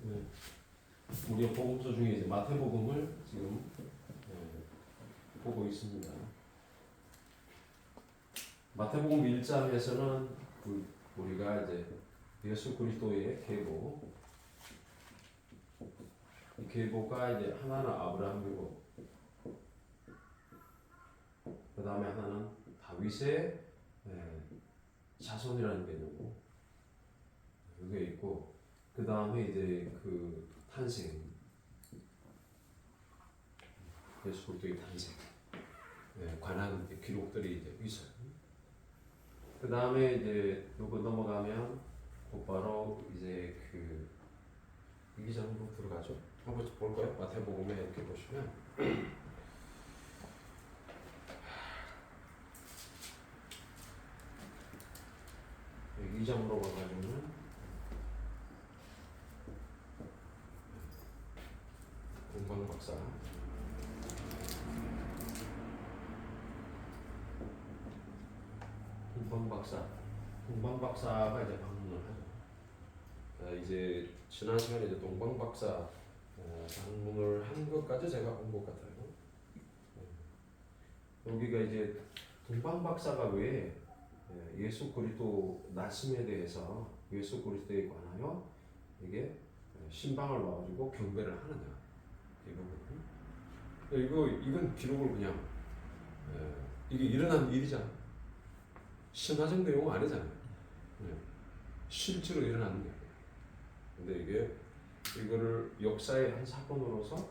네. 우리 복음서 중에 이제 마태복음을 지금 보고 있습니다. 마태복음 1장에서는 우리가 이제 예수 그리스도의 계보, 이 계보가 이제 하나는 아브라함이고, 그 다음에 하나는 다윗의 자손이라는 개념이고, 그게 있고, 그 다음에 이제 그 탄생, 예수 그리스도의 탄생 관한 기록들이 이제 있어요. 그 다음에 이제 요거 넘어가면 곧바로 이제 그 2장으로 들어가죠. 한번 볼까요? 마태복음에 이렇게 보시면 여기 2장으로 가가지고는 동방박사 동방박사가 이제 방문을 하죠. 이제 지난 시간에 이제 동방박사 방문을 한 것까지 제가 본 것 같아요. 여기가 이제 동방박사가 왜 예수 그리스도 나심에 대해서 예수 그리스도에 관하여 이게 신방을 와가지고 경배를 하느냐, 이 부분. 이건 기록을 그냥 이게 일어난 일이잖아. 신화적 내용 아니잖아요. 실제로 일어나는 게. 근데 이거를 역사의 한 사건으로서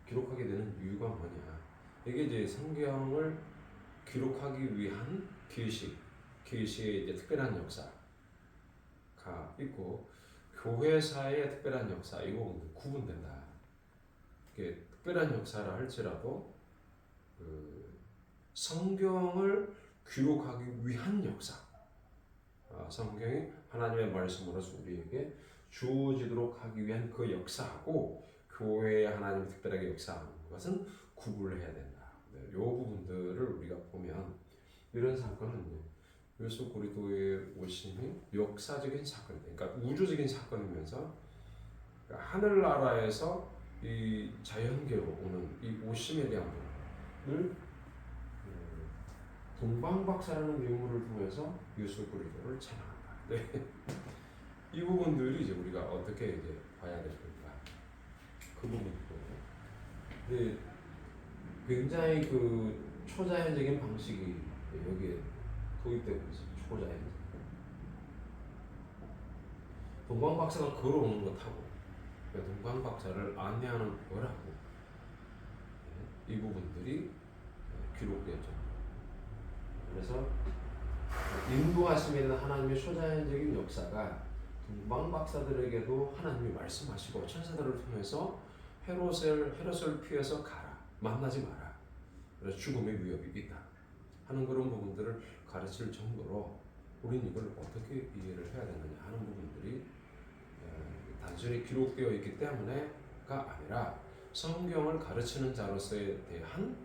기록하게 되는 이유가 뭐냐? 이게 이제 성경을 기록하기 위한 계시의 이제 특별한 역사가 있고, 교회사의 특별한 역사, 이거 구분된다. 이게 특별한 역사라 할지라도 성경을 기록하기 위한 역사, 성경이 하나님의 말씀으로서 우리에게 주어지도록 하기 위한 그 역사하고 교회의 하나님이 특별하게 역사하는 것은 구분을 해야 된다. 이 부분들을 우리가 보면 이런 사건은 예수 그리스도의 오심이 역사적인 사건이다. 그러니까 우주적인 사건이면서 하늘나라에서 이 자연계로 오는 이 오심에 대한 부분을 동방박사라는 유물을 통해서 예수 그리스도를 찬양한다. 네. 이 부분들이 이제 우리가 어떻게 이제 봐야 될 건가, 그 부분이고. 근데 굉장히 그 초자연적인 방식이 여기에 도입되고 있어요. 초자연적. 동방박사가 걸어오는 것하고 동방박사를 안내하는 거라고 이 부분들이 기록되죠. 그래서 인도하심에 대한 하나님의 초자연적인 역사가 동방박사들에게도 하나님이 말씀하시고 천사들을 통해서 헤롯을 피해서 가라, 만나지 마라, 그래서 죽음의 위협이 있다 하는 그런 부분들을 가르칠 정도로 우리는 이걸 어떻게 이해를 해야 되느냐 하는 부분들이 단순히 기록되어 있기 때문에가 아니라 성경을 가르치는 자로서에 대한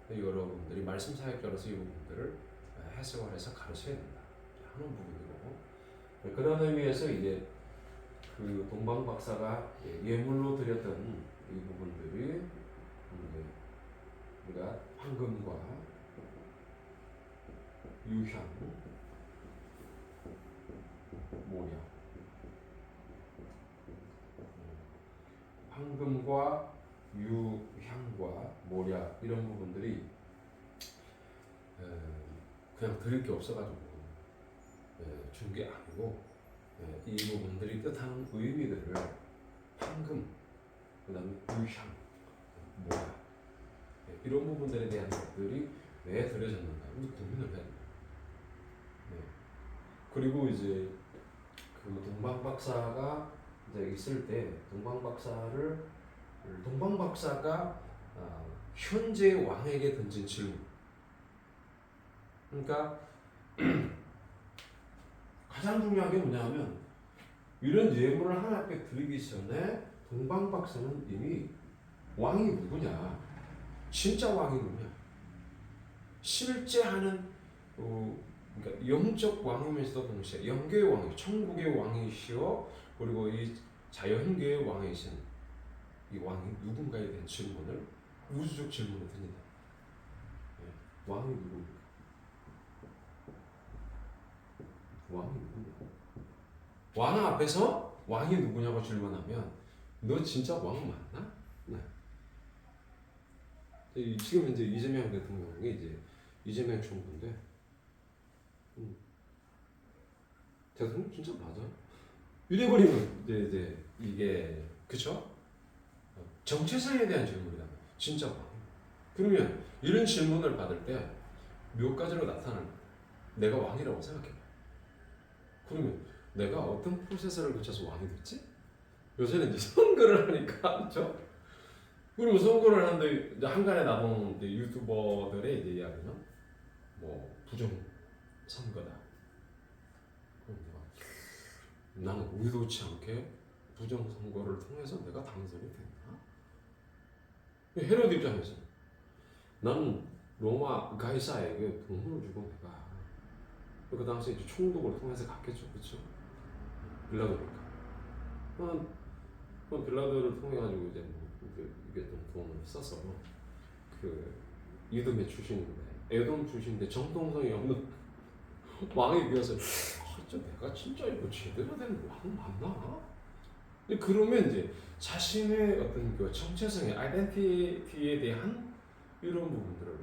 여러분들이 말씀 사역자로서 이 부분들을 해석을 해서 가르쳐야 된다 하는 부분이고, 그런 의미에서 이제 그 동방박사가 예물로 드렸던 이 부분들이 우리가 황금과 유향, 모략, 황금과 유향과 모략 이런 부분들이 그냥 드릴 게 없어가지고 준 게 아니고, 이 부분들이 뜻하는 의미들을 황금, 그 다음에 유향, 모략 이런 부분들에 대한 것들이 왜 드려졌는가 고민을 해야 됩니다. 그리고 이제 그 동방박사가 이제 있을 때 동방박사가 현재 왕에게 던진 질문. 그러니까 가장 중요한 게 뭐냐면 이런 예물을 하나님께 드리기 전에 동방박사는 이미 왕이 누구냐, 진짜 왕이 누구냐, 실제 하는 그러니까 영적 왕이면서도 동시에 영계의 왕이 천국의 왕이시오, 그리고 이 자연계의 왕이신 이 왕이 누군가에 대한 질문을 우주적 질문을 드린다. 예, 왕이 누구입니까? 왕이 누구냐? 왕 앞에서 왕이 누구냐고 질문하면 너 진짜 왕 맞나? 네. 지금 현재 이재명 대통령이 이제 이재명 총무인데 대통령 진짜 맞아? 이래버리면 이제 이게 그쵸? 정체성에 대한 질문이다. 진짜 왕. 그러면 이런 질문을 받을 때 몇 가지로 나타나는 거야. 내가 왕이라고 생각해봐. 그러면 내가 어떤 프로세스를 거쳐서 왕이 됐지? 요새는 이제 선거를 하니까 그렇죠? 그리고 선거를 하는데 이제 한간에 나온 이제 유튜버들의 이제 이야기는 뭐 부정 선거다. 그럼 내가 나는 의도치 않게 부정 선거를 통해서 내가 당선이 됐나? 헤롯 입장에서 나는 로마 가이사에게 돈을 주고 내가 그 당시에 이제 총독을 통해서 갔겠죠, 그렇죠? 빌라도니까. 그럼 빌라도를 통해 가지고 이제 뭐 이게 좀 돈을 써서 그 이돔의 출신인데 에돔 출신인데 정통성이 없는 왕이 되어서 진짜 내가 진짜 이거 제대로 된 왕 맞나? 근데 그러면 이제 자신의 어떤 그 정체성의 아이덴티티에 대한 이런 부분들을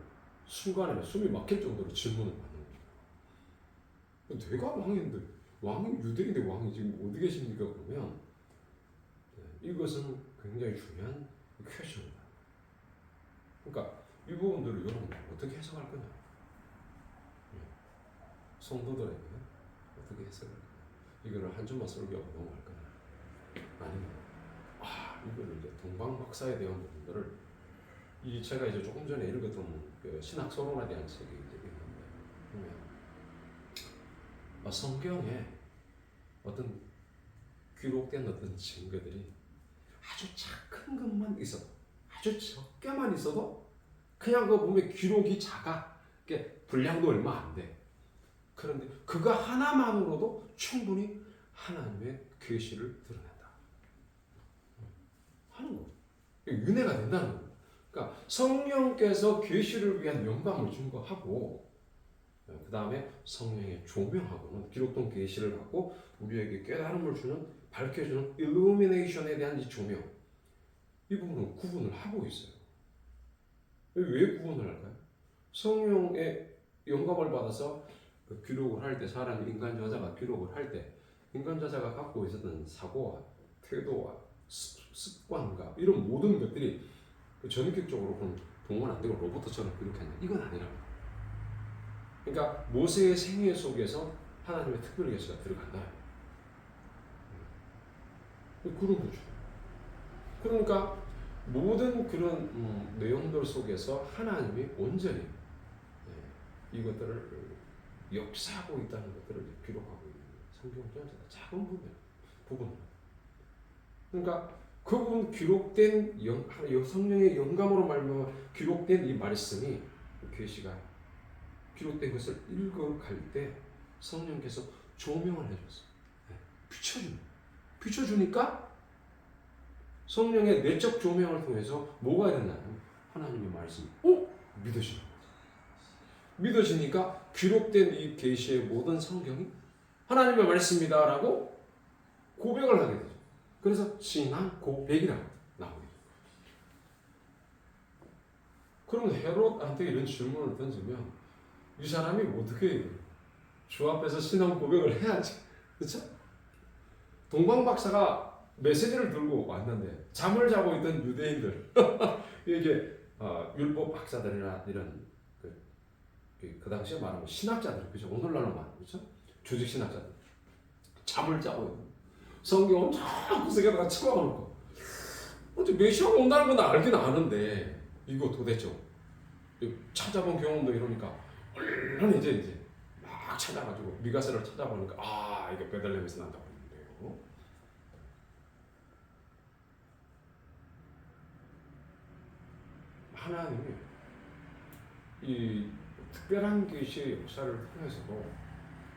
순간에 숨이 막힐 정도로 질문을 받는 거예요. 내가 왕인데 왕이 유대인데 왕이 지금 어디 계십니까? 그러면 이것은 굉장히 중요한 퀘션이다. 그러니까 이 부분들을 여러분 어떻게 해석할 거냐? 성도들에게 어떻게 해석할 거냐? 이거를 한 줄만 설교하고 넘어갈 거냐? 아니면 이거를 이제 동방 박사에 대한 부분들을 이 제가 이제 조금 전에 읽었던 그 신학 서론에 대한 책이 이제 있는데 보면 성경에 어떤 기록된 어떤 증거들이 아주 작은 것만 있어도 아주 적게만 있어도 그냥 그거 보면 기록이 작아. 분량도 얼마 안 돼. 그런데 그거 하나만으로도 충분히 하나님의 계시를 드러낸다. 하는 거. 윤회가 된다는 거. 그러니까 성령께서 계시를 위한 영감을 준 거 하고 그 다음에 성령의 조명하고는 기록된 계시를 갖고 우리에게 깨달음을 주는 밝혀주는 일루미네이션에 대한 이 조명 이 부분은 구분을 하고 있어요. 왜 구분을 할까요? 성령의 영감을 받아서 기록을 할 때 사람이 인간 저자가 기록을 할 때 인간 저자가 갖고 있었던 사고와 태도와 습관과 이런 모든 것들이 전격적으로 동원 안 되고 로봇처럼 기록했냐 이건 아니랍니다. 그러니까 모세의 생애 속에서 하나님의 특별 계시가 들어간다. 그런 거죠. 그러니까 모든 그런 내용들 속에서 하나님이 온전히 이것들을 역사하고 있다는 것들을 기록하고 있는 성경 전체가 작은 부분. 그러니까 그 부분 기록된 성령의 영감으로 말미암아 기록된 이 말씀이 계시가 기록된 것을 읽어갈 때 성령께서 조명을 해줬어. 비춰주니까 성령의 내적 조명을 통해서 뭐가 일어나요? 하나님의 말씀이 믿어지는 거죠. 믿어지니까 기록된 이 계시의 모든 성경이 하나님의 말씀이다라고 고백을 하게 되죠. 그래서 신앙 고백이라고 나오게 돼요. 그러면 헤롯한테 이런 질문을 던지면 이 사람이 어떻게 주 앞에서 신앙 고백을 해야지. 그렇죠? 동방 박사가 메시지를 들고 왔는데 잠을 자고 있던 유대인들 이게 율법 박사들이나 이런 그 당시에 말하면 신학자들 그죠? 오늘날로 말하면 그렇죠? 조직 신학자들 잠을 자고 있는 성경을 쫙 구석에다가 쳐박아놓고 언제 메시아가 온다는 건 알긴 아는데 이거 도대체 찾아본 경험도 이러니까 얼른 이제 막 찾아가지고 미가세를 찾아보니까 이게 베들레헴에서 난다고 했는데요. 하나님이 이 특별한 계시의 역사를 통해서도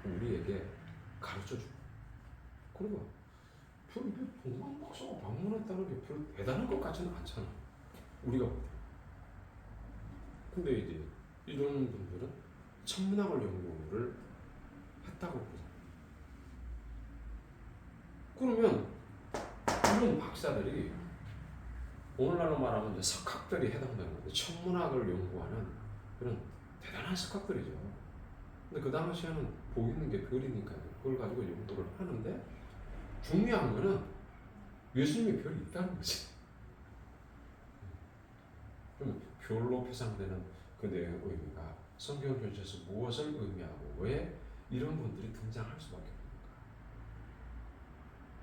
우리에게 가르쳐주고 그리고 별 동방 박사가 방문했다는 게 별 대단한 것 같지는 않잖아. 우리가 볼 때. 근데 이제 이런 분들은 천문학을 연구를 했다고 보잖아. 그러면 이런 박사들이 오늘날로 말하면 이제 석학들이 해당되는 건데 천문학을 연구하는 그런 대단한 석학들이죠. 근데 그 당시에는 보이는 게 별이니까요. 그걸 가지고 연구를 하는데 중요한 거는 예수님의 별이 있다는 거지. 그럼 별로 표상되는 그 내용의 의미가 성경 전체에서 무엇을 의미하고 왜 이런 분들이 등장할 수밖에 없는가.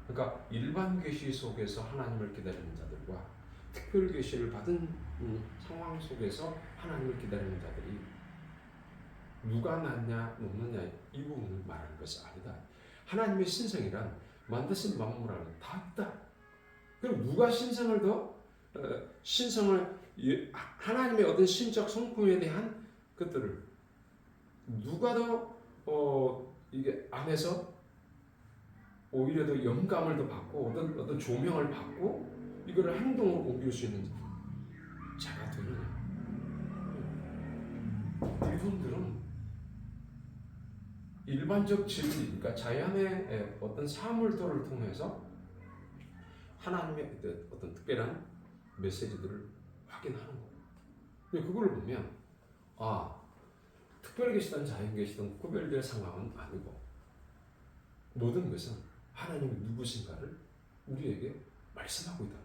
그러니까 일반 계시 속에서 하나님을 기다리는 자들과 특별 계시를 받은 상황 속에서 하나님을 기다리는 자들이 누가 낫냐 높느냐 이 부분을 말하는 것이 아니다. 하나님의 신성이란 만드신 만물 안에 다 있다. 그럼 누가 신성을 더 신성을 하나님의 어떤 신적 성품에 대한 것들을 누가 더 이게 안에서 오히려 더 영감을 더 받고 어떤 조명을 받고 이거를 행동으로 옮길 수 있는 자가 되느냐. 이분들은 일반적 진리, 그러니까 자연의 어떤 사물들을 통해서 하나님의 어떤 특별한 메시지들을 확인하는 거예요. 근데 그걸 보면 특별 계시든 자연 계시든 구별될 상황은 아니고 모든 것은 하나님이 누구신가를 우리에게 말씀하고 있다.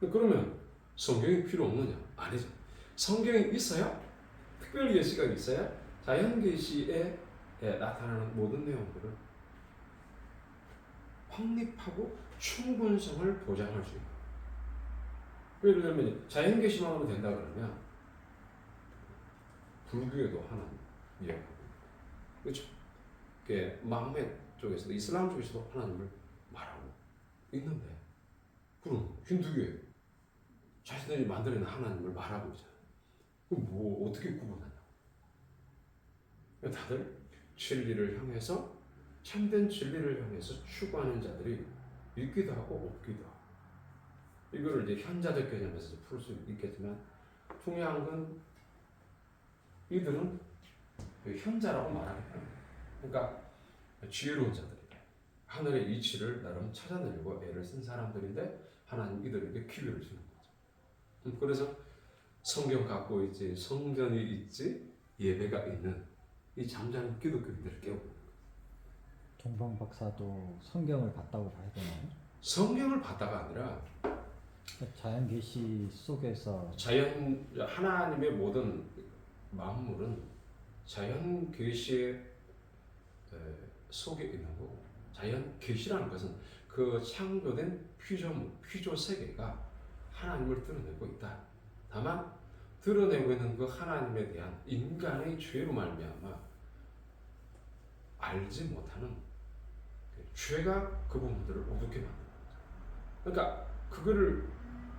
그러면 성경이 필요 없느냐? 아니죠. 성경이 있어야 특별 계시가 있어야 자연 계시에 나타나는 모든 내용들을 확립하고 충분성을 보장할 수 있는. 예를 들면 자연 계시만으로 된다 그러면 불교에도 하나님 이야기하고 그렇죠? 마음의 쪽에서도 이슬람 쪽에서도 하나님을 말하고 있는데 그럼 힌두교에 자신들이 만들어낸 하나님을 말하고 있잖아요. 그럼 뭐 어떻게 구분하냐? 다들 진리를 향해서 참된 진리를 향해서 추구하는 자들이 있기도 하고 없기도 하고 이거를 이제 현자적 개념에서 풀 수 있겠지만 중요한 건 이들은 현자라고 말하겠다. 그러니까 지혜로운 자들이다. 하늘의 이치를 나름 찾아내려고 애를 쓴 사람들인데 하나님 이들에게 기회를 주는 거죠. 그래서 성경 갖고 있지, 성전이 있지, 예배가 있는 이 잠자는 기독교인들을 깨우는 거예요. 동방 박사도 성경을 봤다고 봐야 되나요? 성경을 봤다가 아니라 자연 계시 속에서 하나님의 모든 만물은 자연 계시 속에 있는 거고 자연 계시라는 것은 그 창조된 피조 세계가 하나님을 드러내고 있다. 다만 드러내고 있는 그 하나님에 대한 인간의 죄로 말미암아 알지 못하는 죄가 그 부분들을 어둡게 만드는 거죠. 그러니까 그거를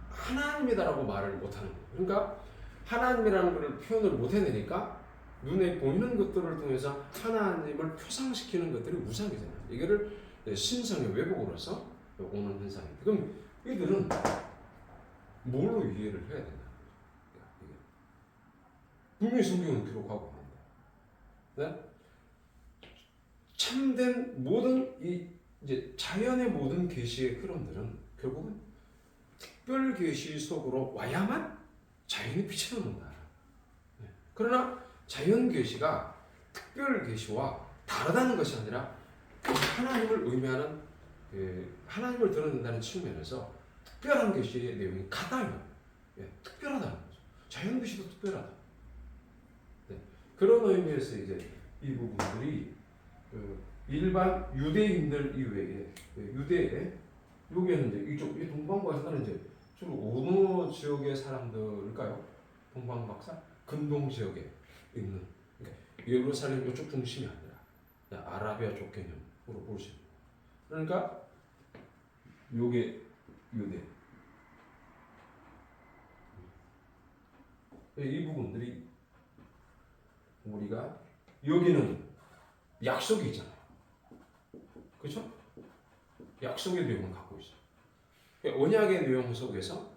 하나님이다라고 말을 못하는 거예요. 그러니까 하나님이라는 것을 표현을 못 해내니까 눈에 보이는 것들을 통해서 하나님을 표상시키는 것들이 우상이잖아요. 이거를 신성의 왜곡으로서 오는 현상입니다. 그럼 이들은 뭘로 이해를 해야 되나? 분명히 성경은 기록하고 있는데, 네? 참된 모든 이제 자연의 모든 계시의 흐름들은 결국은 특별 계시 속으로 와야만 자연이 빛이 나는다. 네. 그러나 자연 계시가 특별 계시와 다르다는 것이 아니라 하나님을 의미하는 하나님을 드러낸다는 측면에서 특별한 계시의 내용이 같아요. 특별하다는 거죠. 자연 계시도 특별하다. 네. 그런 의미에서 이제 이 부분들이 일반 유대인들 이외에 유대에 여기에는 이제 이쪽 이 동방박사는 이제 주로 어느 지역의 사람들일까요? 동방박사 근동 지역에 있는 그러니까 예루살렘 이쪽 중심이 아니라 아라비아 쪽 개념으로 볼 수 있는. 그러니까 요게 유대. 이 부분들이 우리가 여기는 약속이 있잖아요. 그렇죠? 약속의 내용을 갖고 있어요. 그러니까 언약의 내용 속에서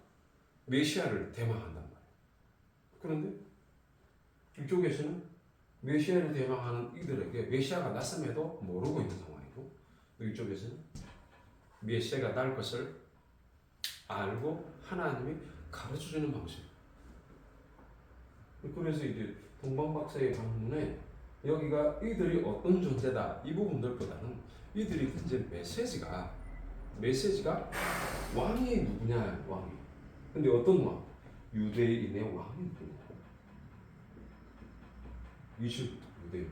메시아를 대망한단 말이에요. 그런데 이쪽에서는 메시아를 대망하는 이들에게 메시아가 났음에도 모르고 있는 상황이고, 이쪽에서는 메시아가 날 것을 알고 하나님이 가르쳐주는 방식. 그래서 이제 동방박사의 방문에 여기가 이들이 어떤 존재다 이 부분들보다는 이들이 던진 메시지가 왕이 누구냐, 왕이. 근데 어떤 왕? 유대인의 왕이 누구냐? 이슈 유대인.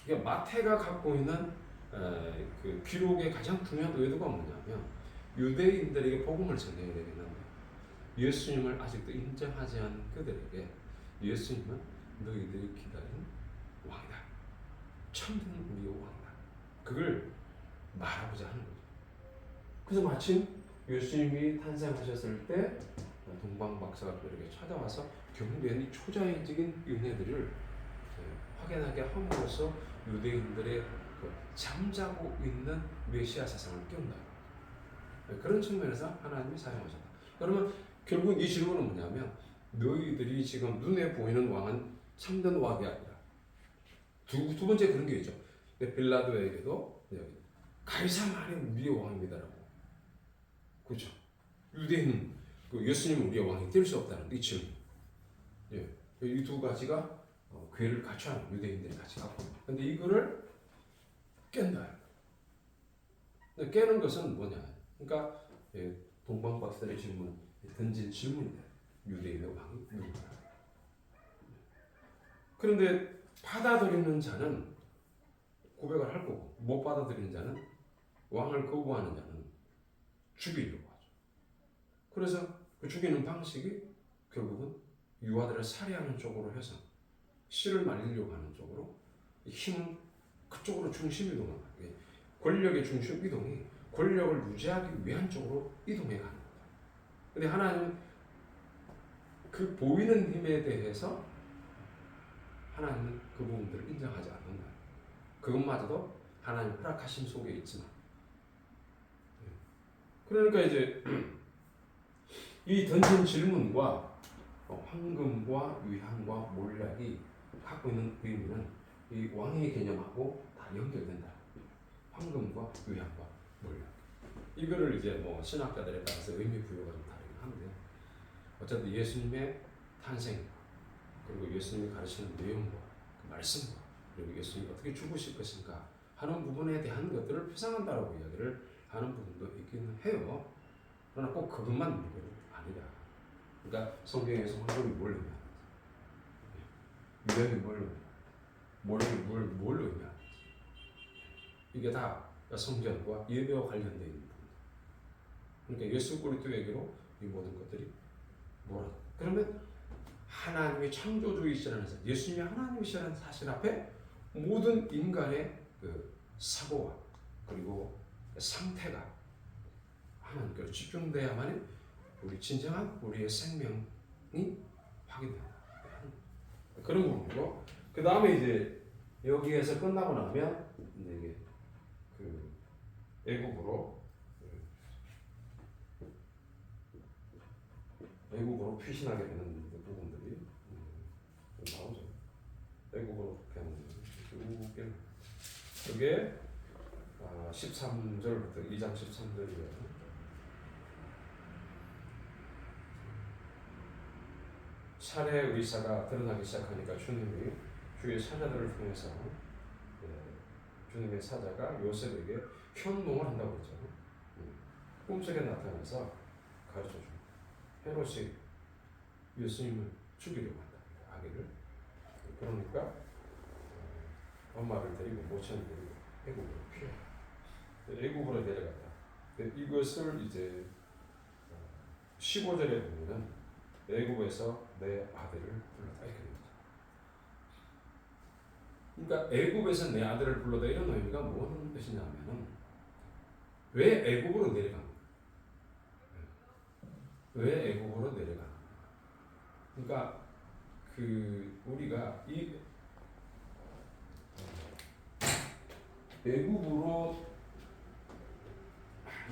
그러니까 마태가 갖고 있는 그 기록의 가장 중요한 의도가 뭐냐면 유대인들에게 복음을 전해야 되겠는데 예수님을 아직도 인정하지 않은 그들에게 예수님은 너희들이 기다리는 왕이다. 참된 우리의 왕이다. 그걸 말하고자 하는 거죠. 그래서 마침 예수님이 탄생하셨을 때 동방박사가 그에게 찾아와서 경배한 이 초자연적인 은혜들을 확인하게 함으로써 유대인들의 그 잠자고 있는 메시아 사상을 깨운다. 그런 측면에서 하나님이 사용하셨다. 그러면 결국 이 질문은 뭐냐면 너희들이 지금 눈에 보이는 왕은 참된 왕이 아니라 두 번째 그런 게 있죠. 빌라도에게도 가이사만이 우리의 왕입니다라고. 그렇죠. 유대인은 그 예수님은 우리의 왕이 될 수 없다는 이 질문. 이 두 가지가 괴를 갖춰하는 유대인들이 같이 갖고 있는. 근데 이거를 깬다. 깨는 것은 뭐냐? 그러니까 동방박사의 질문, 던진 질문이다. 유대인의 왕이 누구냐? 그런데 받아들이는 자는 고백을 할 거고 못 받아들이는 자는 왕을 거부하는 자는 죽이려고 하죠. 그래서 그 죽이는 방식이 결국은 유아들을 살해하는 쪽으로 해서 씨를 말리려고 하는 쪽으로 힘은 그쪽으로 중심 이동을 하는 거예요. 권력의 중심 이동이 권력을 유지하기 위한 쪽으로 이동해 가는 거예요. 근데 하나님은 그 보이는 힘에 대해서 하나님은 그 부분들을 인정하지 않는 거예요. 그것마저도 하나님 허락하심 속에 있지만, 그러니까 이제 이 던진 질문과 황금과 위한과 몰락이 갖고 있는 의미는 이 왕의 개념하고 다 연결된다. 황금과 위한과 몰락. 이거를 이제 뭐 신학자들에 따라서 의미 부여가 좀 다르긴 한데, 어쨌든 예수님의 탄생 그리고 예수님이 가르치는 내용과 그 말씀과 그리고 예수님이 어떻게 죽으실 것인가 하는 부분에 대한 것들을 표상한다라고 이야기를 하는 부분도 있기는 해요. 그러나 꼭 그것만 문제는 아니다. 그러니까 성경에서 황금이 뭘 의미하는지, 유형이 뭘 의미하는지, 이게 다 성전과 예배와 관련되어 있는 부분. 그러니까 예수 그리스도에게로 이 모든 것들이 뭐라? 그러면 하나님의 창조주이시라는 사실, 예수님이 하나님이시라는 사실 앞에 모든 인간의 그 사고와 그리고 상태가 하나님께로 집중돼야만 우리 진정한 우리의 생명이 확인된다. 그런 부분이고, 그 다음에 이제 여기에서 끝나고 나면 이제 그 애국으로 피신하게 되는 부분들이 나오죠. 애국으로 그냥 쭉 이게 13절부터 2장 13절이에요. 살해 의사가 드러나기 시작하니까 주님이 주의 사자들을 통해서 주님의 사자가 요셉에게 현몽을 한다고 했죠. 꿈속에 나타나서 가르쳐줍니다. 헤롯이 예수님을 죽이려고 한다. 아기를. 그러니까 엄마를 데리고 모친을 데리고 애국으로 피해. 애국으로 내려갔다. 이것을 이제 15절에 보면은 애국에서 내 아들을 불렀다 이렇게 됩니다. 그러니까 애국에서 내 아들을 불렀다 이런 의미가 무슨 뜻이냐면은 왜 애국으로 내려간? 왜 애국으로 내려가는? 그러니까 그 우리가 이 애굽으로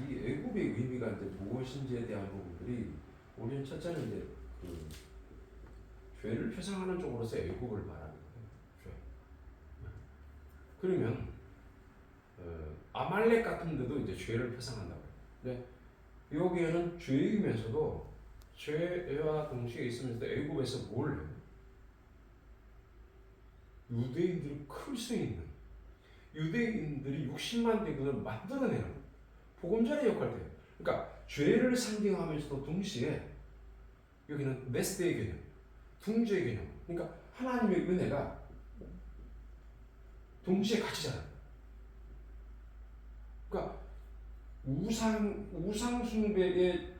이 애굽의 의미가 이제 무엇인지에 대한 부분들이 우리는 첫째는 이제 그 죄를 표상하는 쪽으로서 애굽을 말하는 거예요. 죄. 그러면 아말렉 같은 데도 이제 죄를 표상한다고. 근데 여기에는 죄이면서도 죄와 동시에 있으면서 애굽에서 뭘 해요? 유대인들이 클 수 있는 유대인들이 60만 대군을 만들어내는 복음자의 역할을 해요. 그러니까 죄를 상징하면서도 동시에 여기는 메스데의 개념, 둥지의 개념. 그러니까 하나님의 은혜가 동시에 같이 자라요. 그러니까 우상 숭배의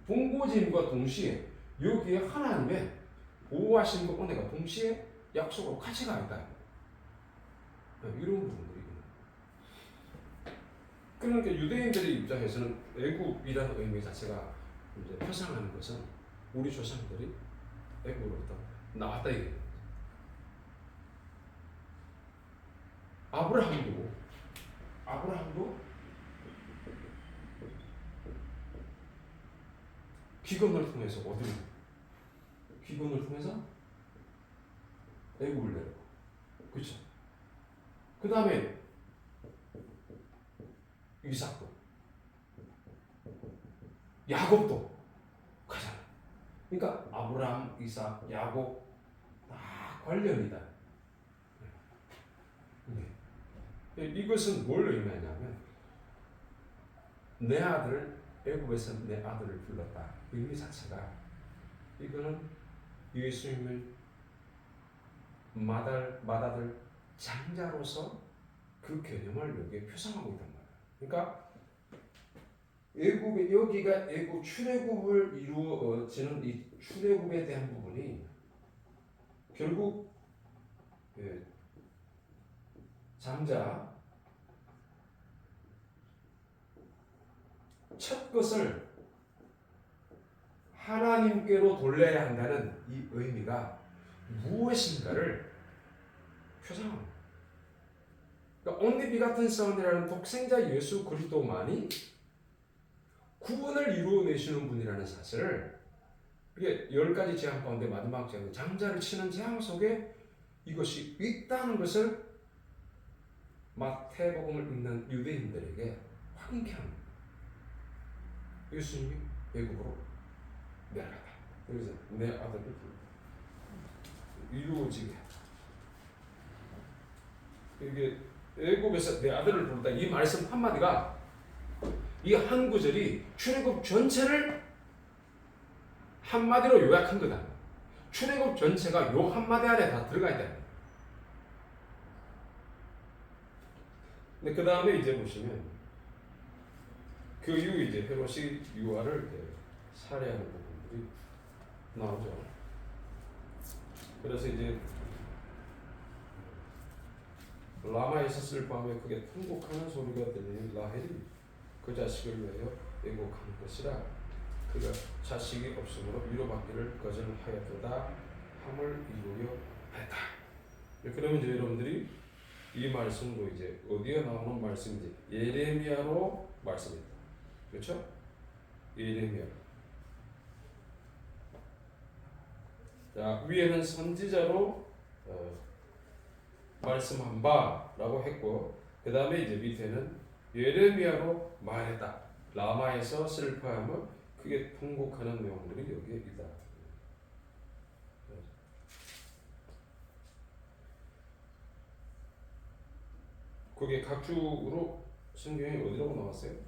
본고짐과 동시에 여기에 하나님의 보호하심과 은혜가 동시에 약속으로 같이 가 있다. 이런 부분들이 있는. 그러니까 유대인들의 입장에서는 애굽이라는 의미 자체가 이제 표상하는 것은 우리 조상들이 애굽으로부터 나왔다 이게. 아브라함도 기근을 통해서 어디로? 기근을 통해서 애굽을 내려고. 그렇죠? 그 다음에 이삭도, 야곱도 가잖아. 그러니까 아브라함, 이삭, 야곱 다 관련이다. 네. 이것은 뭘 의미하냐면 내 아들 애굽에서 내 아들을 불렀다. 의미 자체가 이거는 예수님을 맏아들 장자로서 그 개념을 여기에 표상하고 있단 말이야. 그러니까 애굽의 여기가 애굽 출애굽을 이루어지는 이 출애굽에 대한 부분이 결국 장자 첫 것을 하나님께로 돌려야 한다는 이 의미가 무엇인가를 표상합니다. 그러니까 only begotten son이라는 독생자 예수 그리스도만이 구원을 이루어내시는 분이라는 사실을 이게 10가지 재앙 가운데 마지막 재앙 장자를 치는 재앙 속에 이것이 있다는 것을 마태복음을 읽는 유대인들에게 확인케 합니다. 예수님이 애굽으로 내려갔다. 그래서 내 아들을 이루어지게 했다. 이게 애굽에서 내 아들을 부른다. 이 말씀 한마디가 이 한 구절이 출애굽 전체를 한마디로 요약한 거다. 출애굽 전체가 요 한마디 안에 다 들어가 있다. 근데 그 다음에 이제 보시면 그 이후 이제 헤롯이 유아를 이제 살해하는 부분들이 나오죠. 그래서 이제 라마에서 슬퍼하며 크게 통곡하는 소리가 들리는 라헬이 그 자식을 위하여 애곡하는 것이라 그가 자식이 없으므로 위로받기를 거절하였도다 함을 이루려 했다. 그러면 이제 여러분들이 이 말씀도 이제 어디에 나오는 말씀인지 예레미야로 말씀입니다. 그렇죠? 예레미야. 자, 위에는 선지자로 말씀한 바라고 했고, 그 다음에 이제 밑에는 예레미야로 말했다. 라마에서 슬퍼하며 크게 통곡하는 내용들이 여기에 있다. 그게 각주로 성경이 어디라고 나왔어요?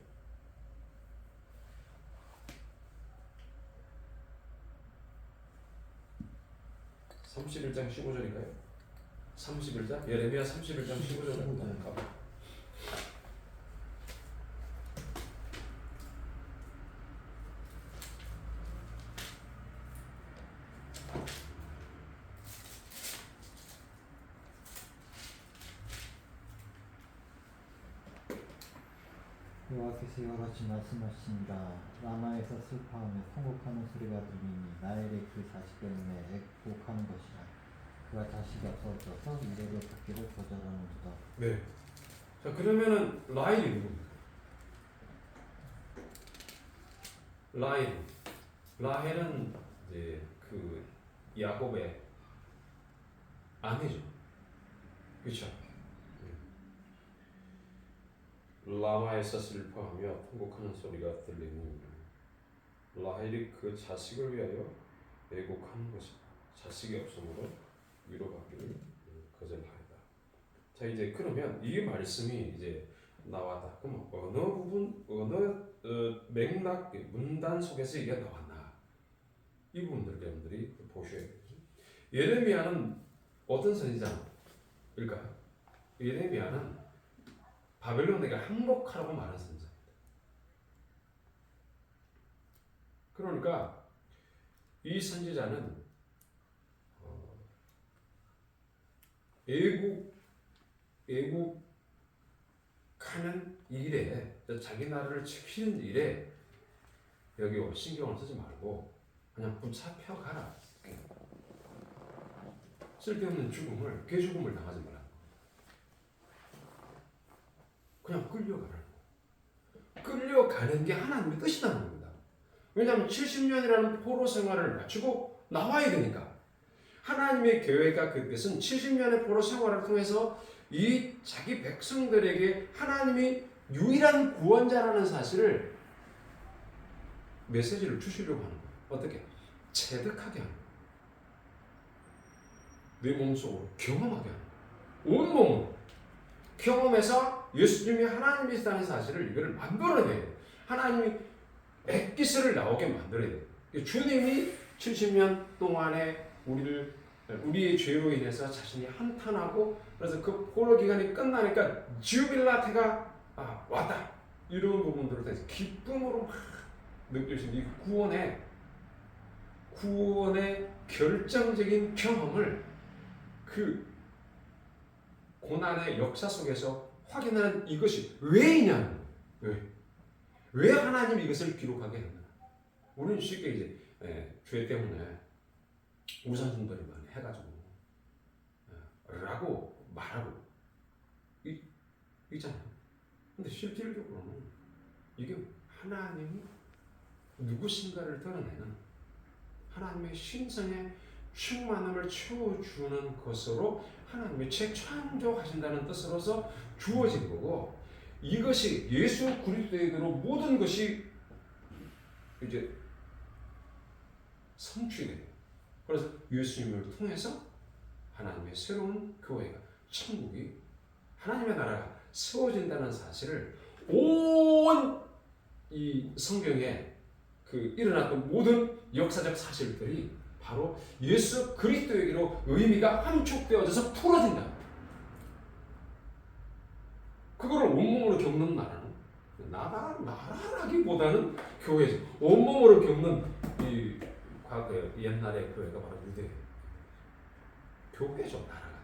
31장 15절인가요? 31장? 예레미야 31장 15절입니다. 여호와께서 여러 가지 말씀하시니라. 라마에서 슬퍼하며 통곡하는 소리가 들리니 라헬의 그 자식 때문에 애곡하는 것이라. 그가 자식이 없어져서 미래를 받기를 거절하는도다. 네. 자, 그러면은 라헬이 누굽니까? 라헬은 이제 그 야곱의 아내죠. 그렇죠? 라마에서 슬퍼하며 통곡하는 소리가 들리니 라헬이 그 자식을 위하여 애곡하는 것이다. 자식이 없으므로 위로받기를 거절하였다. 자, 이제 그러면 이 말씀이 이제 나왔다. 그럼 어느 부분, 맥락, 문단 속에서 이게 나왔나? 이 부분들 여러분들이 보셔야 되죠. 예레미야는 어떤 선지자일까요? 예레미야는 바벨론에게 항복하라고 말한 선지자입니다. 그러니까 이 선지자는 애국하는 일에, 자기 나라를 지키는 일에 여기 신경을 쓰지 말고 그냥 붙잡혀 가라. 쓸데없는 죽음을, 개죽음을 당하지 마라. 그냥 끌려가라. 끌려가는 게 하나님의 뜻이라는 겁니다. 왜냐하면 70년이라는 포로 생활을 마치고 나와야 되니까. 하나님의 계획과 그 뜻은 70년의 포로 생활을 통해서 이 자기 백성들에게 하나님이 유일한 구원자라는 사실을 메시지를 주시려고 하는 거예요. 어떻게? 체득하게 하는 거예요. 내 몸속으로 경험하게 하는 거예요. 온몸으로 경험해서 예수님이 하나님이시다는 사실을 이거를 만들어내야 돼요. 하나님이 액기스를 나오게 만들어야 돼요. 주님이 70년 동안에 우리의 죄로 인해서 자신이 한탄하고 그래서 그 포로 기간이 끝나니까 주빌라테가 왔다. 이런 부분들을 통해서 기쁨으로 막 느껴지는 이 구원의 결정적인 경험을 그 고난의 역사 속에서 확인하는 이것이 왜이냐는 거예요. 왜 하나님이 이것을 기록하게 했나? 우리는 쉽게 이제 죄 때문에 우상숭배를 많이 해가지고 라고 말하고 있잖아요. 근데 실질적으로는 이게 하나님이 누구신가를 드러내는 하나님의 신성의 충만함을 채워주는 것으로 하나님이 재창조하신다는 뜻으로서 주어진 거고, 이것이 예수 그리스도에게로 모든 것이 이제 성취돼요. 그래서 예수님을 통해서 하나님의 새로운 교회가, 천국이, 하나님의 나라가 세워진다는 사실을 온 이 성경에 그 일어났던 모든 역사적 사실들이 바로 예수 그리스도에게로 의미가 함축되어져서 풀어진다. 그거를 온몸으로 겪는 나라는 나라라기보다는 교회죠. 온몸으로 겪는 이 과거의 옛날의 교회가 바로 유대예요. 교회죠, 나라가.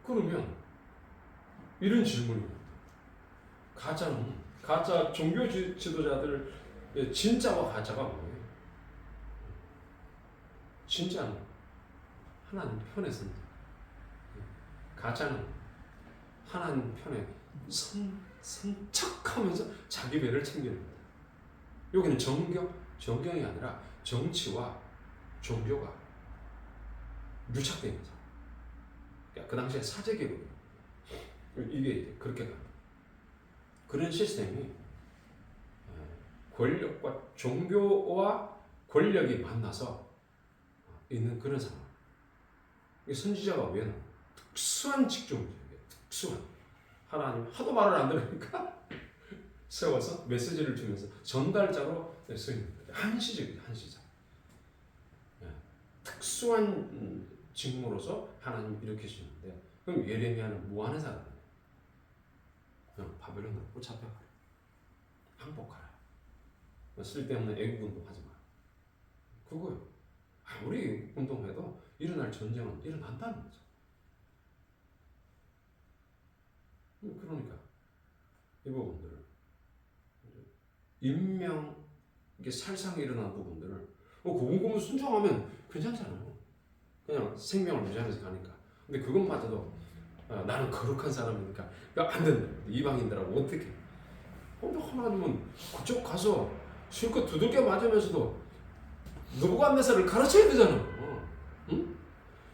그러면 이런 질문입니다. 가짜 종교 지도자들 진짜와 가짜가 뭐예요? 진짜는 하나님 편에 선다. 가짜는 하나님 편에 선척하면서 자기 배를 챙기는 겁니다. 여기는 정경이 아니라 정치와 종교가 유착된 거죠. 그러니까 그 당시에 사제계급이에요. 이게 이제 그렇게 갑니다. 그런 시스템이 권력과 종교와 권력이 만나서 있는 그런 상황. 선지자가 왜 특수한 직종이죠. 특수한. 하나님 하도 말을 안 들으니까 세워서 메시지를 주면서 전달자로 쓰이는 거예요. 한시적이죠, 한시적. 특수한 직무로서 하나님 일으키시는데, 그럼 예레미야는 뭐 하는 사람이에요? 그냥 바벨론으로 붙잡혀가라. 항복하라. 쓸데없는 애국 운동하지 마. 그거예요. 아무리 운동해도 일어날 전쟁은 일어난다는 거죠. 그러니까 이 부분들을 이게 살상이 일어난 부분들을 고군고문 순종하면 괜찮잖아요. 그냥 생명을 유지하면서 가니까. 근데 그것마저도 나는 거룩한 사람이니까 안 된다. 이방인들하고 어떻게? 근데 하나님은 그쪽 가서 실컷 두들겨 맞으면서도 느부갓네살을 가르쳐야 되잖아. 응?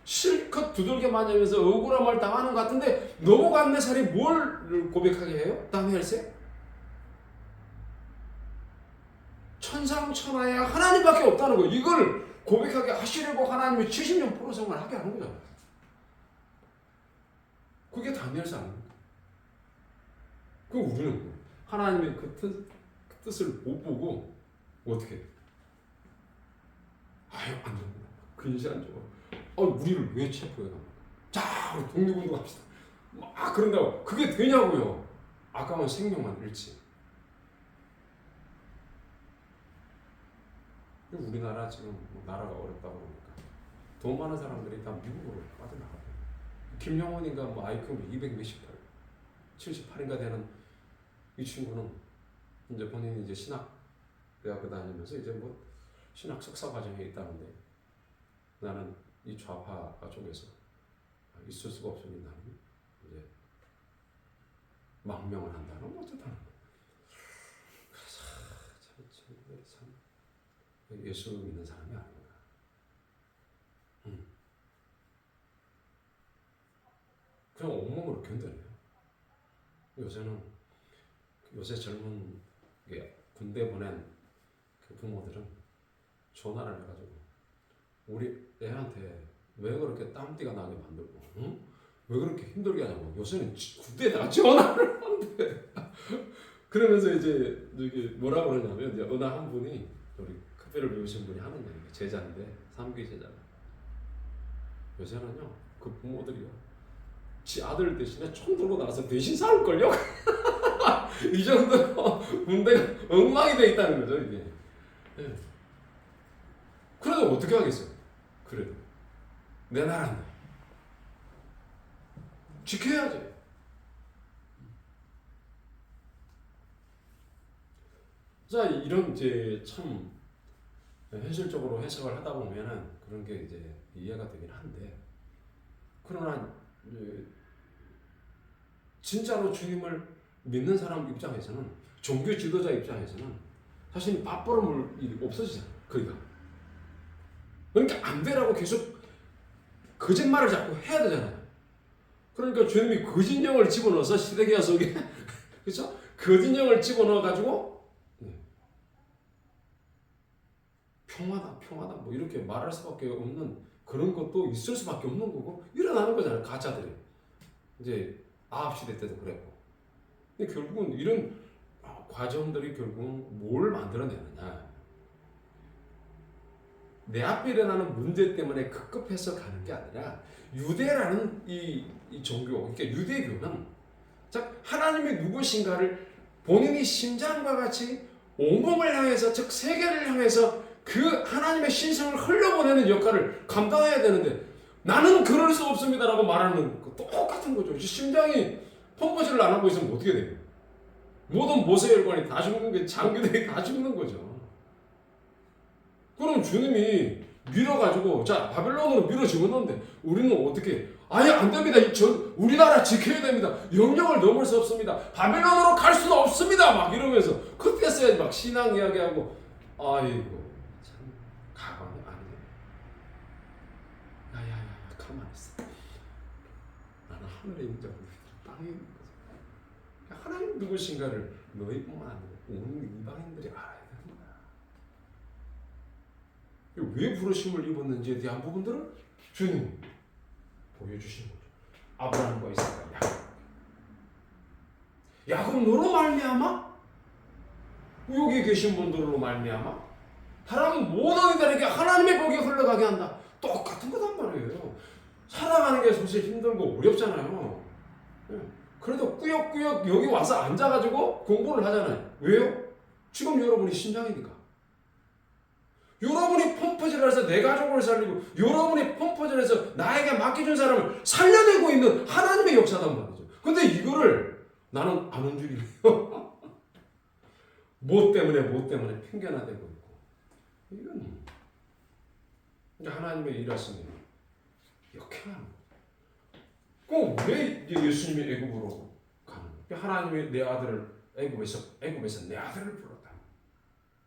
실컷 두들겨 맞으면서 억울함을 당하는 것 같은데 느부갓네살이 뭘 고백하게 해요? 다니엘세? 천상천하에 하나님밖에 없다는 거. 이걸 고백하게 하시려고 하나님이 70년 포로 생활을 하게 하는 거잖아요. 그게 다니엘서 아닙니까? 그 우리는 하나님의 그 뜻을 못 보고 어떻게? 아유 안 됩니다. 근시안적으로. 우리를 왜 체포해 갑니까? 자, 우리 독립운동합시다. 막 그런다고 그게 되냐고요? 아까운 생명만 잃지. 우리나라 지금 나라가 어렵다 그러니까 돈 많은 사람들이 다 미국으로 빠져나가요. 김영원인가 IQ 200몇십팔, 78인가 되는 이 친구는 이제 본인이 이제 신학 대학교 다니면서 이제 뭐 신학 석사 과정에 있다는데 나는 이 좌파 쪽에서 있을 수가 없으니 나는 이제 망명을 한다는 뭐 어쩌다는 거야. 그래서 참 예수 믿는 사람이 아닌가. 그냥 온몸으로 견뎌내요. 요새 젊은 군대 보낸 그 부모들은 전화를 해가지고 우리 애한테 왜 그렇게 땀띠가 나게 만들고, 응? 왜 그렇게 힘들게 하냐고. 요새는 군대에다가 전화를 한대. 그러면서 이제 여기 뭐라고 그러냐면 이제 어느 한 분이 우리 특별을 배우신 분이 하는 얘기가 제자인데 3기 제자가 요새는요 그 부모들이요 지 아들 대신에 총 들고 나가서 대신 싸울걸요. 이 정도로 군대가 엉망이 돼 있다는 거죠 이게. 네. 그래도 어떻게 하겠어요? 그래도 내 나라인데 지켜야지. 자 이런 이제 참 현실적으로 해석을 하다 보면은 그런 게 이제 이해가 되긴 한데 그러나 진짜로 주님을 믿는 사람 입장에서는 종교 지도자 입장에서는 사실 밥벌어물 일이 없어지잖아요. 거기가. 그러니까 안 되라고 계속 거짓말을 자꾸 해야 되잖아요. 그러니까 주님이 거짓령을 집어넣어서 시대기야 속에 그렇죠? 거짓령을 집어넣어 가지고 평화다 뭐 이렇게 말할 수밖에 없는 그런 것도 있을 수밖에 없는 거고 일어나는 거잖아요. 가짜들이 이제 아합시대 때도 그랬고. 근데 결국은 이런 과정들이 결국은 뭘 만들어내느냐, 내 앞에 일어나는 문제 때문에 급급해서 가는 게 아니라 유대라는 이 종교, 그러니까 유대교는 즉 하나님이 누구신가를 본인이 심장과 같이 온몸을 향해서 즉 세계를 향해서 그 하나님의 신성을 흘려보내는 역할을 감당해야 되는데 나는 그럴 수 없습니다라고 말하는 거 똑같은 거죠. 심장이 펌프질을 안 하고 있으면 어떻게 돼요? 모든 모세혈관이 다 죽는 게 장기들이 다 죽는 거죠. 그럼 주님이 밀어가지고 자 바벨론으로 밀어 집어넣는데 우리는 어떻게 아예 안 됩니다. 우리나라 지켜야 됩니다. 영역을 넘을 수 없습니다. 바벨론으로 갈 수는 없습니다. 막 이러면서 그때서야 막 신앙 이야기하고 아이고 참 가관이 아니네. 야야야 가만히 있어. 나는 하늘에 있는 자 땅에 있는 거지. 하나님 누구신가를 너희뿐만 아니라 온 이방인들이 알아야 되는 거야. 왜 부르심을 입었는지에 대한 부분들을 주님이 보여주신 거죠. 아브라함과 이삭과 야곱 너로 말미암아 여기 계신 분들로 말미암아 사람은 모든 이들에게 하나님의 복이 흘러가게 한다. 똑같은 거단 말이에요. 살아가는 게 사실 힘들고 어렵잖아요. 그래도 꾸역꾸역 여기 와서 앉아가지고 공부를 하잖아요. 왜요? 지금 여러분이 신장이니까. 여러분이 펌프질을 해서 내 가족을 살리고 여러분이 펌프질을 해서 나에게 맡겨준 사람을 살려내고 있는 하나님의 역사단 말이죠. 근데 이거를 나는 안 온 줄이네요. 뭐 때문에 핑계나 대고 있고. 이건 하나님의 일하시는 역행하는 거예요. 그럼 왜 예수님이 애굽으로 가는 거예요? 하나님이 내 아들을 애굽에서 내 아들을 불렀다.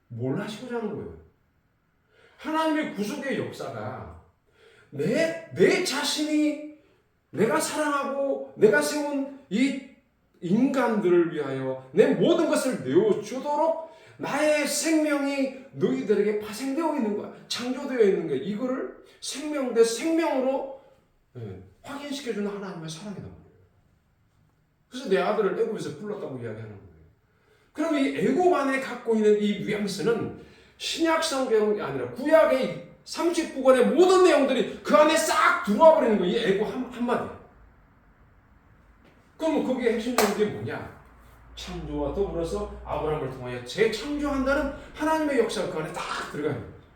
뭘 하시고자 하는 거예요? 하나님의 구속의 역사가 내 자신이 내가 사랑하고 내가 세운 이 인간들을 위하여 내 모든 것을 내어주도록 나의 생명이 너희들에게 파생되어 있는 거야. 창조되어 있는 거야. 이거를 생명 대 생명으로 확인시켜주는 하나님의 사랑이란 말이에요. 그래서 내 아들을 애굽에서 불렀다고 이야기하는 거예요. 그럼 이 애굽 안에 갖고 있는 이 뉘앙스는 신약 성경이 아니라 구약의 39권의 모든 내용들이 그 안에 싹 들어와 버리는 거예요. 이 애굽 한마디. 그럼 거기에 핵심적인 게 뭐냐? 창조와 더불어서 아브라함을 통하여 재창조한다는 하나님의 역사가 그 안에 딱 들어가 있는 거죠.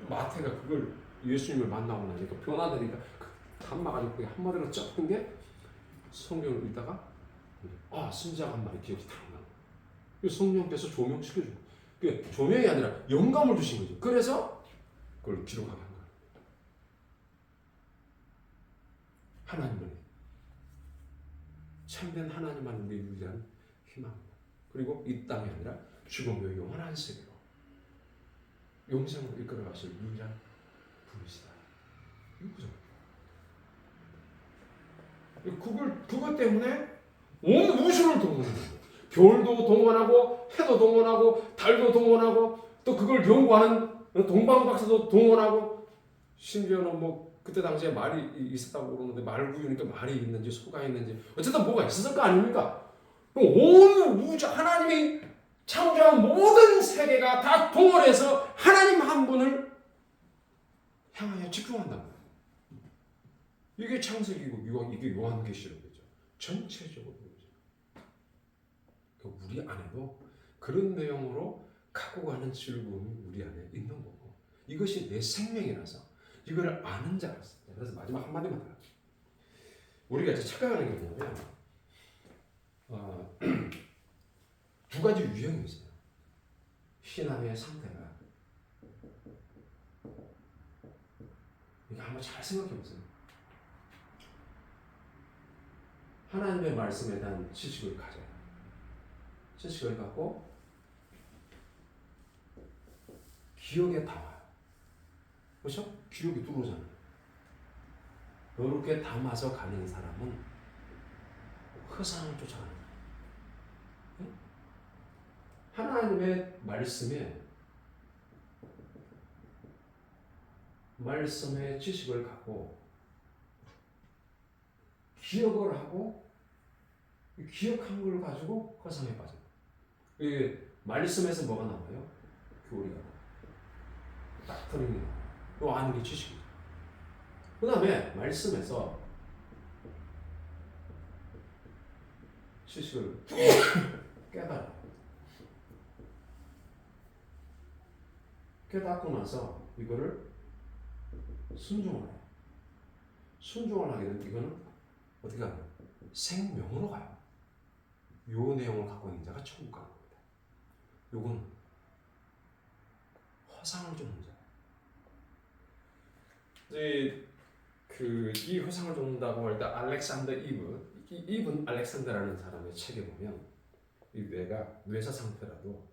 마태가 그걸 예수님을 만나고 나니까 변화되니까 감마가지고 그게 한마디로 쩍은 게 성경을 읽다가 승자가 한 말이 기억이 딱 나는 거예요. 성령께서 조명시켜주고 그게 조명이 아니라 영감을 주신 거죠. 그래서 그걸 기록하게 한 거예요. 하나님은 참된 하나님만 우리의 유일한 희망입니다. 그리고 이 땅이 아니라 죽음의 영원한 세계로 영생으로 이끌어 가실 유일한 분이시다. 이거죠. 그것 때문에 온 우주를 동원하는 거예요. 별도 동원하고 해도 동원하고 달도 동원하고 또 그걸 연구하는 동방박사도 동원하고 심지어는 뭐 그때 당시에 말이 있었다고 그러는데 말 구유니까 말이 있는지 소가 있는지 어쨌든 뭐가 있었을 거 아닙니까? 온 우주 하나님이 창조한 모든 세계가 다 동원해서 하나님 한 분을 향하여 집중한다는 거예요. 이게 창세기고 이게 요한계시록이죠. 전체적으로 우리 안에도 그런 내용으로 갖고 가는 즐거움이 우리 안에 있는 거고 이것이 내 생명이라서 이걸 아는 자라서 그래서 마지막 한마디만 더 할게요. 우리가 이제 착각하는 게 뭐냐면 두 가지 유형이 있어요. 신앙의 상태가 이거 한번 잘 생각해 보세요. 하나님의 말씀에 대한 지식을 가져요. 지식을 갖고 기억에 담아요. 그렇죠? 기억이 들어오잖아요. 이렇게 담아서 가는 사람은 허상을 쫓아가는 거예요. 하나님의 말씀의 지식을 갖고 기억을 하고 기억한 걸 가지고 허상에 빠져요. 이 말씀에서 뭐가 나와요? 교리가 딱 들으면 또 아는 게 지식이죠. 그 다음에 말씀에서 지식을 깨닫고 나서 이거를 순종을 해요. 순종을 하게 되면 이거는 어떻게 가요? 생명으로 가요. 요 내용을 갖고 있는 자가 천국 가는 겁니다. 요건 허상을 쫓는 자. 이 허상을 쫓는다고 할 때 알렉산더 이븐 알렉산더라는 사람의 책에 보면 이 뇌가 뇌사 상태라도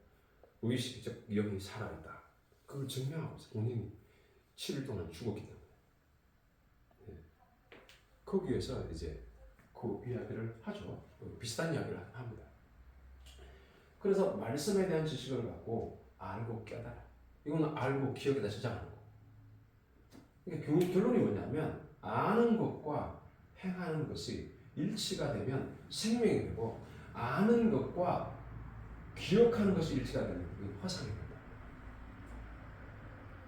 의식적 영이 살아있다. 그걸 증명하고 있어요. 본인이 7일 동안 죽었기 때문에. 네. 거기에서 이제 그 이야기를 하죠. 비슷한 이야기를 합니다. 그래서 말씀에 대한 지식을 갖고 알고 깨달아. 이거는 알고 기억에다 저장하는 거. 그러니까 결론이 뭐냐면 아는 것과 행하는 것이 일치가 되면 생명이 되고 아는 것과 기억하는 것이 일치가 되면 그게 허상이 된다.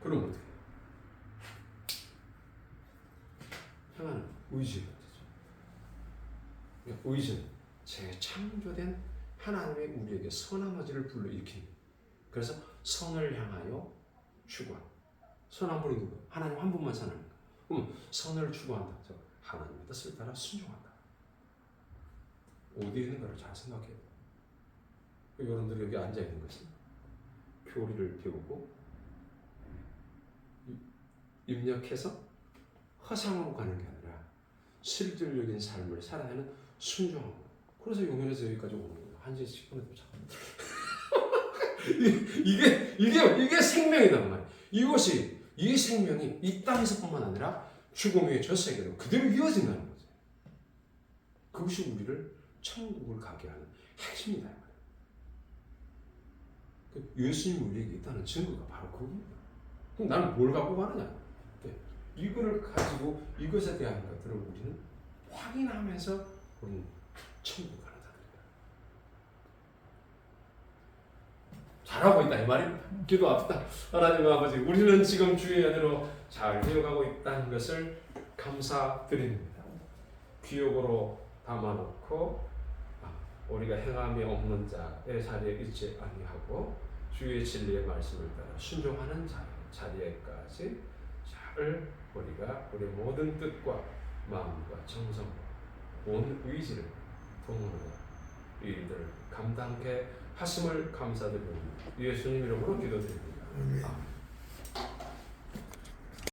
그럼 어떻게 해요? 행하는 의지가 되죠. 의지는 재창조된 하나님의 우리에게 선한 의지를 불러일으키는 거예요. 그래서 선을 향하여 추구하는 선한 분이 누구예요? 하나님 한 분만 선하니까. 그럼 선을 추구한다. 하나님의 뜻을 따라 순종한다. 어디에 있는가를 잘 생각해요. 여러분들이 여기 앉아 있는 것은 교리를 배우고 입력해서 허상으로 가는 게 아니라 실질적인 삶을 살아내는 순종함. 그래서 용현에서 여기까지 오는 거예요. 1시 10분에 도착합니다. 이게 생명이란 말이에요. 이 생명이 이 땅에서뿐만 아니라 죽음 후에 저 세계로 그대로 이어진다는 거죠. 그것이 우리를 천국을 가게 하는 핵심이다. 예수님 우리에게 있다는 증거가 바로 그겁니다. 그럼 나는 뭘 갖고 가느냐? 이거를 가지고 이것에 대한 것들을 우리는 확인하면서 우리는 천국 가는 자들이다. 잘하고 있다 이 말입니다. 기도합시다. 하나님 아버지, 우리는 지금 주의 은혜로 잘 되어가고 있다는 것을 감사드립니다. 귀욕으로 담아놓고 우리가 행함이 없는 자의 자리에 있지 아니하고 주의 진리의 말씀을 따라 순종하는 자리에까지 잘 우리가 우리 모든 뜻과 마음과 정성과 온 의지를 동원하여 이 일들을 감당케 하심을 감사드립니다. 예수님 이름으로 기도드립니다. 아멘.